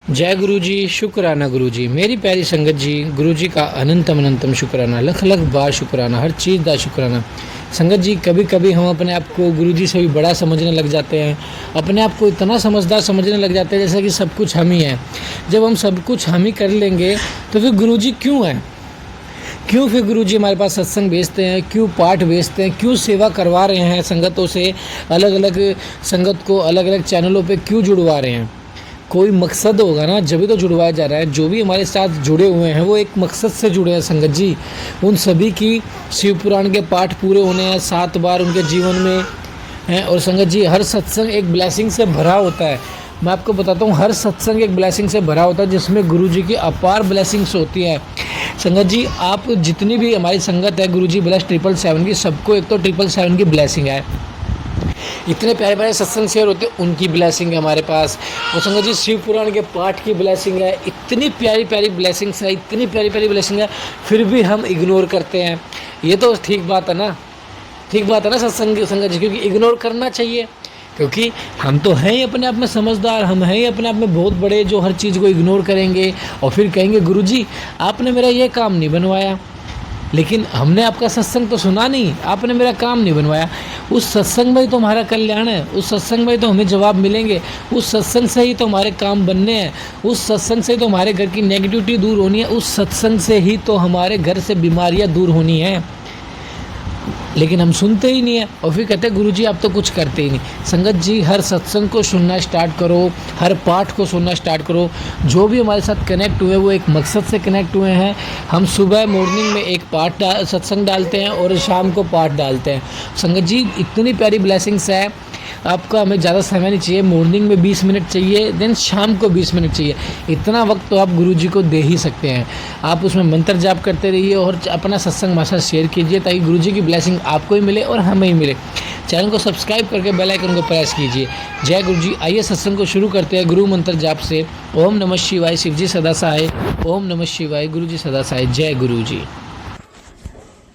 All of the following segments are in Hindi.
जय गुरु जी, शुक्राना गुरु जी। मेरी प्यारी संगत जी, गुरु जी का अनंतम अनंतम शुक्राना, लख लख बार शुक्राना, हर चीज़ का शुक्राना। संगत जी, कभी कभी हम अपने आप को गुरु जी से भी बड़ा समझने लग जाते हैं, अपने आप को इतना समझदार समझने लग जाते हैं जैसे कि सब कुछ हम ही हैं। जब हम सब कुछ हम ही कर लेंगे तो फिर गुरु जी क्यों हैं? क्यों फिर गुरु जी हमारे पास सत्संग भेजते हैं, क्यों पाठ भेजते हैं, क्यों सेवा करवा रहे हैं संगतों से, अलग अलग संगत को अलग अलग चैनलों पे क्यों जुड़वा रहे हैं? कोई मकसद होगा ना, जब भी तो जुड़वाया जा रहा है। जो भी हमारे साथ जुड़े हुए हैं वो एक मकसद से जुड़े हैं संगत जी। उन सभी की शिव पुराण के पाठ पूरे होने हैं 7 बार उनके जीवन में हैं। और संगत जी, हर सत्संग एक ब्लेसिंग से भरा होता है। मैं आपको बताता हूँ, हर सत्संग एक ब्लेसिंग से भरा होता है जिसमें गुरु जी की अपार ब्लेसिंग्स होती है। संगत जी, आप जितनी भी हमारी संगत है गुरु जी ब्लेस 777 की, सबको एक तो 777 की ब्लेसिंग है। इतने प्यारे प्यारे सत्संग शेयर होते हैं, उनकी ब्लेसिंग है हमारे पास। और संगत जी, शिव पुराण के पाठ की ब्लेसिंग है। इतनी प्यारी प्यारी ब्लेसिंग्स है, इतनी प्यारी प्यारी ब्लेसिंग है, फिर भी हम इग्नोर करते हैं। ये तो ठीक बात है ना, ठीक बात है ना सत्संग संगत जी, क्योंकि इग्नोर करना चाहिए, क्योंकि हम तो हैं ही अपने आप में समझदार, हम हैं ही अपने आप में बहुत बड़े जो हर चीज़ को इग्नोर करेंगे और फिर कहेंगे गुरु जी आपने मेरा ये काम नहीं बनवाया। लेकिन हमने आपका सत्संग तो सुना नहीं, आपने मेरा काम नहीं बनवाया। उस सत्संग में ही तो हमारा कल्याण है, उस सत्संग में ही तो हमें जवाब मिलेंगे, उस सत्संग से ही तो हमारे काम बनने हैं, उस सत्संग से ही तो हमारे घर की नेगेटिविटी दूर होनी है, उस सत्संग से ही तो हमारे घर से बीमारियां दूर होनी हैं। लेकिन हम सुनते ही नहीं है और फिर कहते हैं गुरु जी आप तो कुछ करते ही नहीं। संगत जी, हर सत्संग को सुनना स्टार्ट करो, हर पाठ को सुनना स्टार्ट करो। जो भी हमारे साथ कनेक्ट हुए वो एक मकसद से कनेक्ट हुए हैं। हम सुबह मॉर्निंग में एक पाठ सत्संग डालते हैं और शाम को पाठ डालते हैं। संगत जी, इतनी प्यारी ब्लेसिंग्स है। आपका हमें ज़्यादा समय नहीं चाहिए, मॉर्निंग में 20 मिनट चाहिए, देन शाम को 20 मिनट चाहिए। इतना वक्त तो आप गुरु जी को दे ही सकते हैं। आप उसमें मंत्र जाप करते रहिए और अपना सत्संग हमारे साथ शेयर कीजिए ताकि गुरु जी की ब्लेसिंग आपको ही मिले और हमें ही मिले। चैनल को सब्सक्राइब करके बेल आइकन को प्रेस कीजिए। जय गुरु जी। आइए सत्संग को शुरू करते हैं गुरु मंत्र जाप से। ओम नमः शिवाय, शिव जी सदा सहाय। ओम नमः शिवाय, गुरु जी सदा सहाय। जय गुरु जी।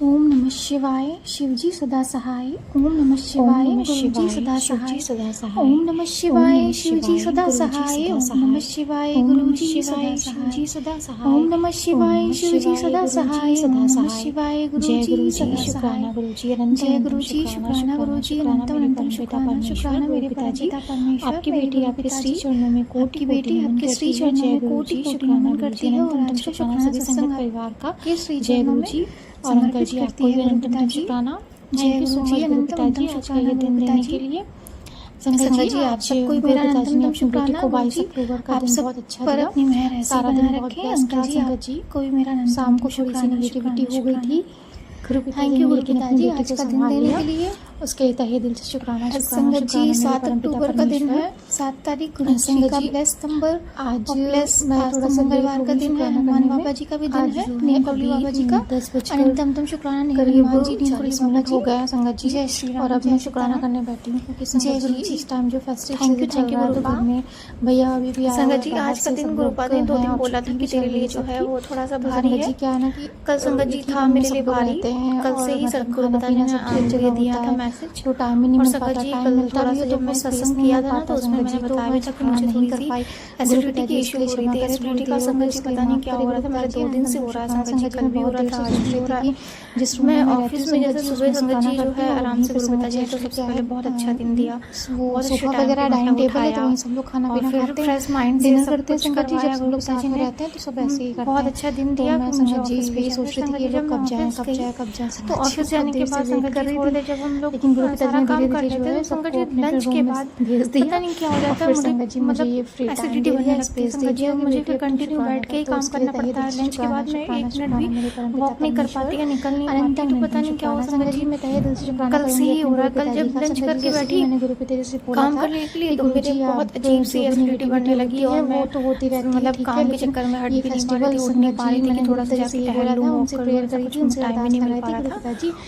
ओम नमः शिवाय, शिवजी सदा सहाय। ओम नमः शिवाय, गुरुजी सदा सहाय। ओम नमः शिवाय, शिवजी सदा सहाय। ओम नमः शिवाय, गुरुजी सदा सहाय। ओम नमः शिवाय, शिवजी सदा सहाय। ओम नमः शिवाय, गुरुजी सदा सहाय। जय गुरुजी, शुक्राना गुरुजी, अनंतम अनंतम शुक्राना। शुक्राना मेरे पिताजी, आपकी बेटी आपके श्री चरणों में कोटि बेटी आपके श्री चरणों में कोटि कोटि नमन करती है। और अनंत शुक्राना सभी संगत परिवार का के श्री चरणों में और अंकल जी आपको भी अनंत शुक्राना। थैंक यू सो मच पिताजी आज का ये दिन देने के लिए। संगत जी, आप सबको मेरा अनंत शुक्राना। को 22 अक्टूबर का दिन बहुत अच्छा पर अपनी मेहर सारा दिन बहुत व्यस्त रहा। संगत जी, कोई मेरा शाम को थोड़ी सी नेगेटिविटी हो गई थी। थैंक यू पिताजी आज का दिन देने के लिए, उसके तहे दिल से शुक्राना। संगत जी, 7 अक्टूबर का दिन है, 7 तारीख गुरु जी का ब्लेस नंबर। आज ब्लेस मंगलवार का दिन है, हनुमान बाबा जी का भी दिन है, नेपली बाबा जी का। अनंतम शुक्राना हनुमान जी, 40 मिनट हो गया संगत जी। जय श्री राम। और अब मैं शुक्राना करने बैठी हूँ क्योंकि जय गुरु जी इस टाइम जो फेस्टिव सीजन चल रहा है तो घर में भैया अभी भी संगत जी आज का दिन गुरुपा ने 2 दिन बोला था कि तेरे लिए जो है वो थोड़ा सा भारी है। क्या है ना कि कल संगत जी था मेरे लिए भारी, कल से ही सबको बताने ने दिया था मैसेज, तो टाइम ही नहीं मिल पाता। टाइम मिलता भी है तो मैं सत्संग किया था तो उसमें मैंने बताया था कि मुझे थोड़ी सी एसिडिटी की इशू हो रही थी। एसिडिटी का संगत जी पता नहीं क्या हो रहा था, मेरे 2 दिन से हो रहा है संगत जी, कल भी हो रहा था आज भी हो रहा है। जिसमें ऑफिस में जैसे सुबह संगत जी जो है आराम से गुरु पिताजी तो सबसे पहले बहुत अच्छा दिन दिया, बहुत सोफा वगैरह डाइनिंग टेबल है तो वहीं सब लोग खाना पीना खाते हैं, फ्रेश माइंड डिनर करते हैं संगत जी। जब सब लोग साथ में रहते हैं तो सब ऐसे ही करते हैं। बहुत अच्छा दिन दिया। मैं संगत जी यही सोच रही थी कि ये लोग कब जाएं कब जाएं कब जाएं। तो ऑफिस जाने के बाद संगत जी थोड़ी देर जब हम लोग लेकिन गुरु पिताजी ने धीरे धीरे जो है संगत जी लंच के बाद भेज दिया। पता नहीं क्या हो जाता है संगत जी, मुझे ये फ्री एसिडिटी बनने लगती है संगत जी, मुझे फिर कंटिन्यू बैठ के ही काम करना पड़ता है। लंच के बाद मैं 1 मिनट भी वॉक नहीं कर पाती या निकल नहीं पाती, तो पता नहीं क्या हुआ संगत जी। मैं तहे दिल से शुक्राना कल से ही हो रहा है। कल जब लंच करके बैठी मैंने गुरु पिताजी से काम करने के लिए तो मेरे बहुत अजीब सी एसिडिटी बनने लगी और वो तो होती रहती है, मतलब काम के चक्कर में हट भी नहीं पा रही थी, उठ नहीं पा रही थी कि थोड़ा सा जाके टहल लूं, उनसे प्रेयर करी थी, उनसे टाइम ही नहीं मिल पा रहा था।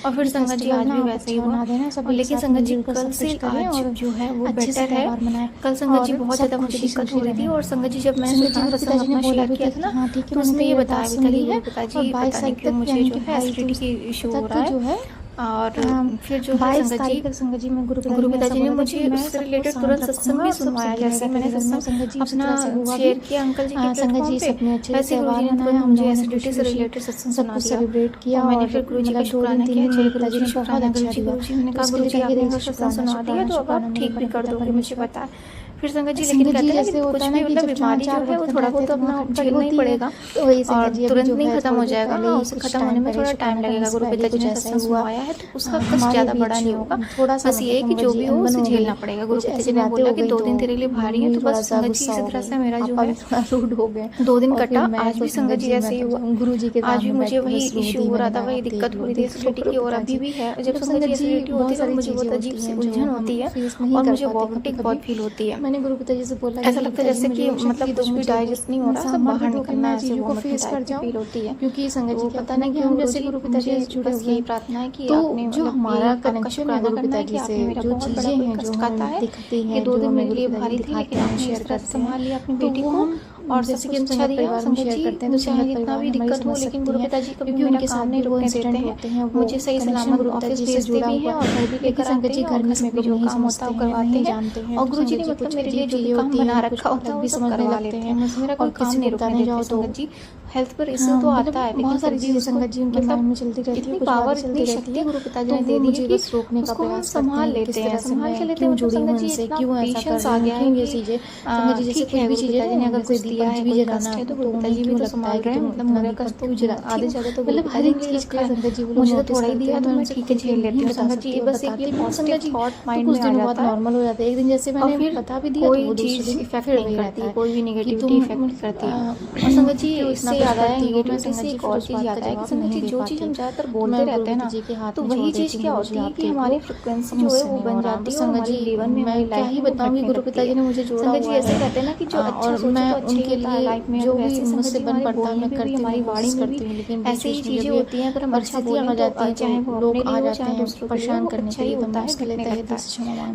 और फिर संगत जी आज भी वैसे ही हुआ, लेकिन संगत जी कल से आज जो है वो बेटर है। कल संगत जी बहुत ज़्यादा मुझे दिक्कत हो रही थी और संगत जी जब मैंने पिताजी ने बोला किया था ना तो उसमें ये बताया भी था कि पिताजी पता नहीं क्यों मुझे जो है एसिडिटी की इशू हो रहा है और फिर जो है 22 संगत तारीख को संगत जी में गुरु पिताजी ने मुझे उससे रिलेटेड तुरंत सत्संग भी सुनवाया। जैसे मैंने सत्संग अपना शेयर किया अंकल जी के प्लेटफॉर्म पे, वैसे गुरु जी ने तुरंत मुझे एसिडिटी से रिलेटेड सत्संग सुना दिया। सेलिब्रेट किया और मैंने और फिर गुरु जी का शुक्राना किया। जय गुरु जी, शुक्राना गुरु जी। गुरु जी ने कहा गुरु जी आपने मेरा सत्संग सुना दिया, तो अब आप ठीक भी कर दोगे, मुझे पता है। फिर संगत जी लेकिन कहते हैं कि कुछ भी मतलब बीमारी जो है वो थोड़ा बहुत अपना झेलना ही पड़ेगा और तुरंत नहीं खत्म हो जाएगा। हाँ, उसे खत्म होने में थोड़ा टाइम लगेगा। गुरु पिताजी ने सत्संग सुनाया है तो उसका कष्ट ज्यादा बड़ा नहीं होगा, बस ये कि जो भी हो उसे झेलना पड़ेगा। गुरु पिताजी ने बोला कि 2 दिन तेरे लिए भारी है, तो बस संगत जी इसी तरह से मेरा जो है रूड हो गए 2 दिन कटा। आज भी संगत जी ऐसे ही हुआ, गुरु जी के आज भी मुझे वही इश्यू हो रहा था, वही दिक्कत हो रही थी एसिडिटी की, और अभी भी है। जब संगत जी एसिडिटी होती है तो मुझे बहुत अजीब सी उलझन होती है और मुझे वॉमिटिंग बहुत फील होती है। मैंने गुरु पिताजी से बोला ऐसा लगता है जैसे कि मतलब कुछ भी डाइजेस्ट नहीं हो रहा, सब बाहर निकलना है, ऐसे वॉमिटिंग टाइप की फील होती है। क्योंकि संगत जी पता नहीं क्यों जैसे गुरु पिताजी से जुड़े हुए, यही प्रार्थना है कि आपने जो हमारा कनेक्शन है गुरु पिताजी से, जो चीजें हैं जो हमें दिखती हैं, 2 दिन मेरे लिए भारी थी, लेकिन आपने शेयर कर संभाल लिया अपनी बेटी को और जैसे कि हम अच्छा दिया। संगत जी चाहे जितना भी दिक्कत हो, लेकिन गुरु पिताजी कभी मेरे सामने रुकने देते हैं, मुझे सही सलामत ऑफिस भेजते भी हैं और घर भी लेकर आते हैं, घर में जो काम होता है वो करवाते हैं। और गुरु जी ने मतलब मेरे लिए जो भी काम बना रखा होता है वो सब करवा लेते हैं, मेरा कोई काम नहीं रुकने देते। संगत जी हेल्थ पर इश्यू तो आता है, लेकिन सारी चीजें संगत जी उनके माइंड में चलती रहती है, पावर इतनी शक्ति गुरु पिताजी ने दे दी है कि रोकने का प्रयास संभाल लेते हैं, संभाल के लेते हैं। संगत जी इतना पेशेंस आ गया है ये चीजें। संगत जी जैसे कोई भी चीजें ने अगर कोई दिया है, कोई कष्ट है, तो गुरु पिताजी भी तो संभाल रहे हैं। मतलब मेरा कष्ट तो आधे ज्यादा तो मतलब हर एक चीज का संगत जी मुझे तो थोड़ा ही दिया तो मैं ठीक है झेल लेती हूँ। संगत जी बस एक पॉजिटिव थॉट माइंड में आ जाता है, नॉर्मल हो जाता है। एक दिन जैसे मैंने बता भी दिया, कोई चीज इफेक्ट नहीं करती, कोई भी नेगेटिविटी इफेक्ट करती है। और संगत जी इससे याद आया, नेगेटिविटी से एक और चीज याद आया कि संगत जी जो चीज हम ज्यादातर बोलते रहते हैं ना, तो वही चीज क्या होती है कि हमारी फ्रिक्वेंसी जो है वो बन जाती है। संगत जी जीवन में हमारी लाइफ ही बताऊंगी, गुरु पिताजी ने मुझे जोड़ा। संगत जी ऐसे कहते हैं ना कि जो अच्छा सोचो तो उनके लिए लाइफ में जो भी मुझसे बन पड़ता है मैं करती हूँ, हमारी वाणी में भी लेकिन ऐसी ही चीजें होती हैं। अगर हम अच्छा बोलें आ जाती है, चाहे वो लोग आ जाते हैं परेशान करने के लिए, होता है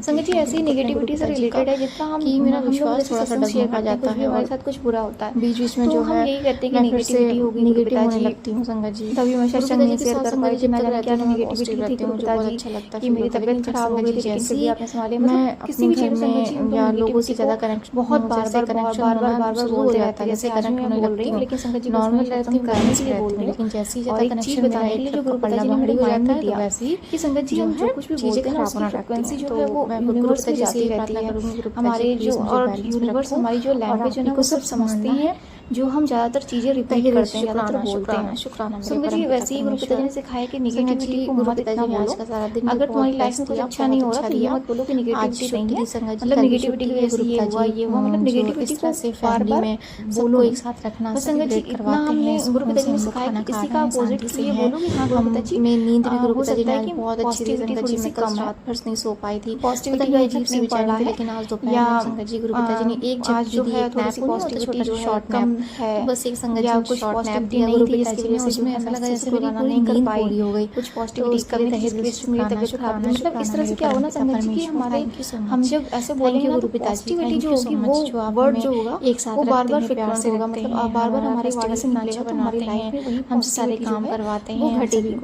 संगत जी ऐसी नेगेटिविटी से रिलेटेड है। जितना हम कि मेरा विश्वास थोड़ा सा डगमगा जाता है, हमारे साथ कुछ बुरा होता है, बीच बीच में जो हम यही कहते हैं कि नेगेटिविटी होगी, नेगेटिव होने लगती हूँ संगत जी। तभी मैं सत्संग नहीं शेयर कर पाई थी, मैं क्या नेगेटिविटी थी मुझे बहुत अच्छा लगता है कि मेरी तबीयत खराब हो गई थी, लेकिन फिर भी आपने संभाली। मैं किसी भी चीज में या लोगों से ज्यादा कनेक्शन बहुत बार बोलते रहता है, जैसे आज मैं बोल रही हूँ, लेकिन संगत जी नॉर्मल रहती हूँ, करने के लिए बोल रही हूँ। लेकिन जैसी और एक चीज बताने के लिए जो गुरु पिताजी ने मुझे माइंड में दिया कि संगत जी हम जो कुछ भी बोलते हैं ना, उसकी फ्रीक्वेंसी जो है वो यूनिवर्स में जाती रहती है। हमारे जो और यूनिवर्स हमारी जो लैंग्वेज है ना वो सब समझते हैं, जो हम ज्यादातर चीजें रिपीट करते हैं, ज्यादातर बोलते हैं। शुक्राना संगत जी वैसे ही गुरु पिताजी ने सिखाया कि नेगेटिविटी को मत इतना बोलो। अगर तुम्हारी लाइफ में कुछ अच्छा नहीं हो रहा तो ये मत बोलो कि नेगेटिविटी नहीं है, मतलब नेगेटिविटी की वजह से ये हुआ ये हुआ, मतलब नेगेटिविटी को बार-बार बोलो एक साथ रखना। संगत जी इतना हमने गुरु पिताजी ने सिखाया कि इसी का अपोजिट इसलिए बोलो कि हाँ गुरु पिताजी मैं नींद में गुरु पिताजी ने ने बहुत अच्छी रीजन थोड़ी सी कम रात भर नहीं सो पाई थी, पॉजिटिविटी का अजीब सी विचार थी, लेकिन आज दोपहर में संगत जी गुरु पिताजी ने एक आज जो है थोड़ी सी पॉजिटिविटी जो शॉर्ट कम है, बस एक संगत या जी कुछ शॉर्ट नैप पॉजिटिविटी दिया नहीं गुरु थी पिताजी जिसकी ने, वजह से उसमें मैं ऐसा लगा जैसे मेरी मेरी पूरी नहीं कर नींद पाई पूरी हो गई, कुछ पॉजिटिविटी की कमी थी जिसकी वजह से मेरी तबीयत खराब हुई। मतलब इस तरह से क्या होना संगत जी कि हमारे हम जब ऐसे बोलेंगे ना तो पॉजिटिविटी जो होगी वो वर्ड जो होगा एक साथ वो बार-बार प्यार से होगा, मतलब आप बार-बार हमारी वाणी से निकलेगा तो हमारी लाइफ में वही हम सारे काम करवाते हैं, वो घटेगी।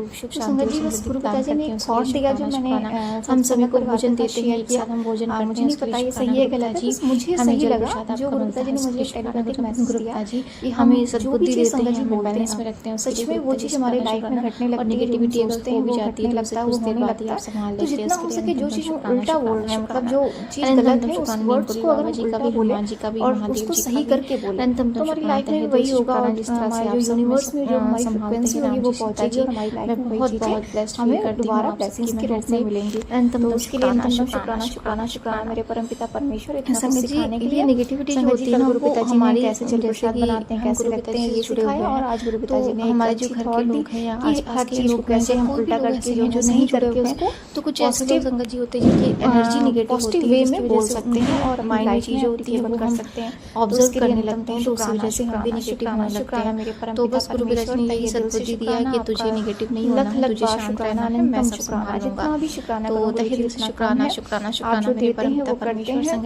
संगत जी बस गुरु पिताजी ने एक थॉट दिया जो मैंने हम सभी को भोजन देते हैं, एक साथ हम भोजन करते हैं। मुझे नहीं पता ये सही है गलत है, मुझे सही लगा जो गुरु पिताजी ने मुझे टेलीपैथिक मैसेज दिया कि हमें सद्बुद्धि देते हैं, हम बैलेंस में रखते हैं, सच में वो चीज हमारी लाइफ में घटने लगती है। नेगेटिविटी अगर हो भी जाती है लगता है वो होने लगता है। तो जितना हो सके जो चीज हम उल्टा बोल रहे हैं, मतलब जो चीज गलत है उस वर्ड्स को अगर उल्टा बोले और उसको सही करके बोले तो हमारी लाइफ में वही होगा। और जिस तरह से जो यूनिवर्स में जो हमारी फ्रीक्वेंसी होगी वो पहुंचेगी और हमारी लाइफ में बहुत बहुत हमें दोबारा ब्लेसिंग्स के रूप में मिलेंगी। तो उसके लिए शुक्राना शुक्राना शुक्राना मेरे परम पिता परमेश्वर इतना कुछ सिखाने के लिए। नेगेटिविटी जो होती है गुरु पिताजी हमारी कैसे चल प्रसाद बनाते हैं, कैसे रखते हैं, ये सिखाया। और आज गुरु पिताजी ने हमारे जो घर के लोग हैं या आसपास के लोग कैसे हम उल्टा करके जो नहीं करके उसको तो कुछ ऐसे संगत जी होते हैं जिनकी एनर्जी नेगेटिव होती है वे में बोल सकते हैं और माइंड चीजें जो होती है वो कर सकते हैं, ऑब्जर्व करने लगते हैं, तो उस वजह से हम भी नेगेटिव होने लगते हैं। मेरे परम तो बस गुरु पिताजी ने यही सद्बुद्धि दिया कि तुझे नेगेटिव नहीं होना है, तुझे शांत रहना है, मैं सब संभालूंगा। तो तहे दिल से शुक्राना शुक्राना शुक्राना मेरे परम पिता परमेश्वर। संगत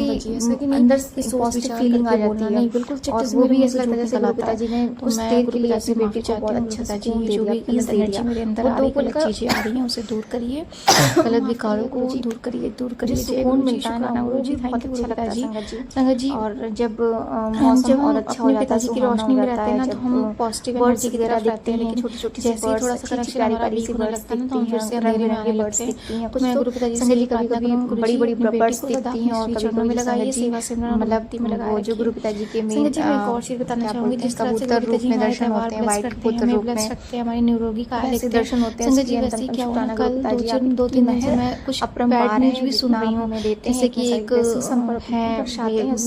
अंदर से पॉजिटिव फीलिंग आ जाती है, बिल्कुल। और वो भी ऐसा लगता है जैसे गुरु पिताजी ने कुछ देर के लिए अपनी बेटी को बहुत अच्छा सा सुकून दे दिया, पीस दे दिया। मेरे अंदर आ रही गलत चीजें आ रही हैं उसे दूर करिए, गलत विकारों को दूर करिए, दूर करिए। सुकून मिलता है ना वो भी बहुत अच्छा लगता है संगत जी। और जब मौसम और अच्छा हो जाता है, की रोशनी में रहते हैं ना, तो हम पॉजिटिव बर्ड्स एनर्जी की तरह दिखते हैं, लेकिन छोटी छोटी जैसे ही थोड़ा सा कनेक्शन हमारा वीक होने लगता है ना, तो हम फिर से अंधेरे में आने लगते हैं। कुछ मैं तो गुरु पिताजी से संगत जी कभी कभी कभी बड़ी बड़ी बर्ड्स दिखती दिखती हैं, और चरणों में लगाइए, सेवा से मतलब वो जो गुरु पिताजी के मेन संगत जी मैं एक और चीज बताना चाहूंगी, जिस तरह से गुरु पिताजी हमारे त्योहार ब्लेस करते हैं, हमें ब्लेस रखते हैं, हमारी निरोगी काया ऐसे देखते हैं। दर्शन होते हैं। संगत जी वैसे ही क्या हुआ ना, कल 2-3 दिन से मैं कुछ बैड न्यूज भी सुन रही हूँ, जैसे कि एक है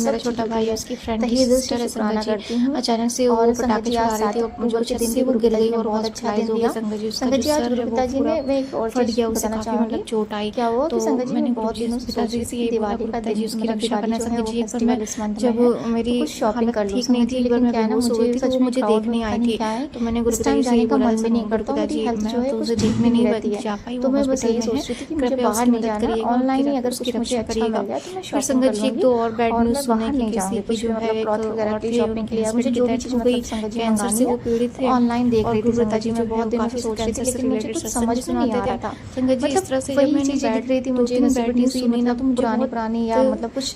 मेरा छोटा भाई है, उसकी फ्रेंड की सिस्टर है संगत जी, अचानक से वो पटाखे चला रही थी और कुछ दिन से वो गिर गई और बहुत हॉस्पिटलाइज हो गई संगत जी। उसका जो सर है वो पूरा फट गया, उसे काफी मतलब चोट आई। क्या हुआ तो कि संगत जी मैंने बहुत दिनों से पिताजी से यही बोला, पिताजी उसकी रक्षा करना। संगत जी एक बार मैं जब जब मेरी शॉपिंग कर ठीक नहीं थी, एक बार मैं बेहोश हो गई थी, तो वो मुझे देखने आई थी, तो मैंने गुरु पिताजी से यही बोला, मन भी नहीं करता, पिताजी हेल्थ जो मैं है तो कुछ उसे ठीक देखने नहीं नहीं रहती है। जा पाई, तो वो मैं बस यही हॉस्पिटल में सोच रही थी कि है, मुझे कृपया बाहर उसकी नहीं मदद जाना, करिएगा, ऑनलाइन ही अगर उसकी कुछ मुझे रक्षा अच्छा करिएगा। मिल जाए तो मैं फिर शॉपिंग संगत कर जी एक लूंगी। दो और बैड और न्यूज मैं सुने बाहर कि नहीं किसी जाऊंगी की कुछ जो भी, है मतलब एक क्लॉथ वगैरह की औरत शॉपिंग के लिए मुझे हस्बैंड की जो भी डेथ चीज़ हो मतलब गई, संगत जी कैंसर मंगानी से वो है पीड़ित थे ऑनलाइन देख और रही थी गुरु संगत पिताजी जी। जो मैं बहुत दिनों काफी से सोच रही थी, कैंसर से लेकिन मुझे रिलेटेड कुछ सत्संग समझ में नहीं आ सुनाते रहा थे था। संगत जी। इस तरह से जब वही मैंने चीजें दिख रही थी दो मुझे, तीन नसीब बैड नहीं न्यूज सी, सुनी ना, मतलब तो मुझे पुरानी बहुत पुरानी या मतलब कुछ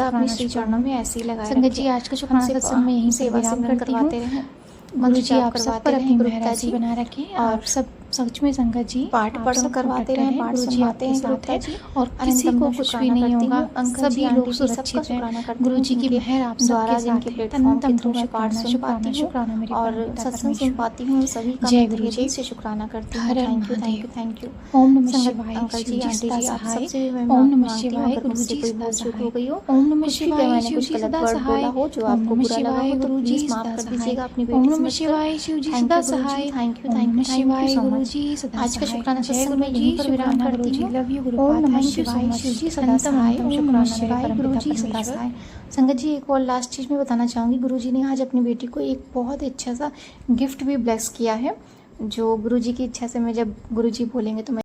सदा अपने श्री चरणों में ऐसे ही लगाए संगत रखें। जी, आज का शुक्राना हमसे सत्संग में यहीं सेवा विराम सिमरन करती करवाते हूँ। रहें। गुरु जी आप सब करवाते पर रहें अपनी गुरुता महराजी जी। बना रखें। और आप सब सच में संगत जी पाठ आप पढ़ सब करवाते protect रहें, पाठ गुरु जी सुनवाते आपके हैं साथ गुरुता है जी। और किसी अनंत को अनंत कुछ भी शुक्राना नहीं करती होगा। हूँ। अंकल सभी जी, लोग आंटी जी, सबका सुरक्षित हैं। शुक्राना करती गुरु हूँ, जी की जिनके मेहर आप द्वारा सबके जिनके साथ है। प्लेटफॉर्म के थ्रू मैं शुक्राना पाठ सुन शुक्राना पाती हूँ शुक्राना मेरे और परमपिता सत्संग सुन परमेश्वर। पाती हूँ, सभी का जय मैं गुरु तहे जी। दिल से शुक्राना करती हूँ। Har Har thank you, thank Mahadev. You, thank you. Om नमः संगत शिवाय, अंकल जी, शिव जी आंटी सदा जी, आप सहाय। सबसे भी मैं ओम माफी नमः मांगती हूँ शिवाय, अगर गुरु मुझसे जी कोई सदा भूल चूक सहाय। हो गई हो। ओम नमः कुछ भी शिवाय, मैंने शिव कुछ जी गलत सदा वर्ड सहाय। बोला हो जो ओम आपको नमः बुरा लगा शिवाय, हो तो गुरु जी प्लीज माफ सदा कर सहाय। दीजिएगा अपनी ओम बेटी नमः समझकर। शिवाय, शिव जी थैंक सदा you Guru Sahay. Ji, thank you, Om thank नमः यू, थैंक यू शिवाय, सो गुरु मच। जी सदा आज का सहाय। शुक्राना जय सत्संग गुरु मैं जी, यहीं पर विराम शुक्राना करती गुरु जी, हूँ। लव यू गुरु ओम पाद। नमः थैंक यू सो शिवाय, मच। शिव जी सदा अनंतम सहाय। अनंतम ओम शुक्राना नमः मेरे शिवाय, गुरु परमपिता जी सदा परमेश्वर। सहाय। संगत जी, एक और लास्ट चीज़ मैं बताना चाहूँगी। गुरु जी ने आज अपनी बेटी को एक बहुत अच्छा सा गिफ्ट भी ब्लेस किया है, जो गुरु जी की इच्छा से मैं जब गुरु जी बोलेंगे तो मैं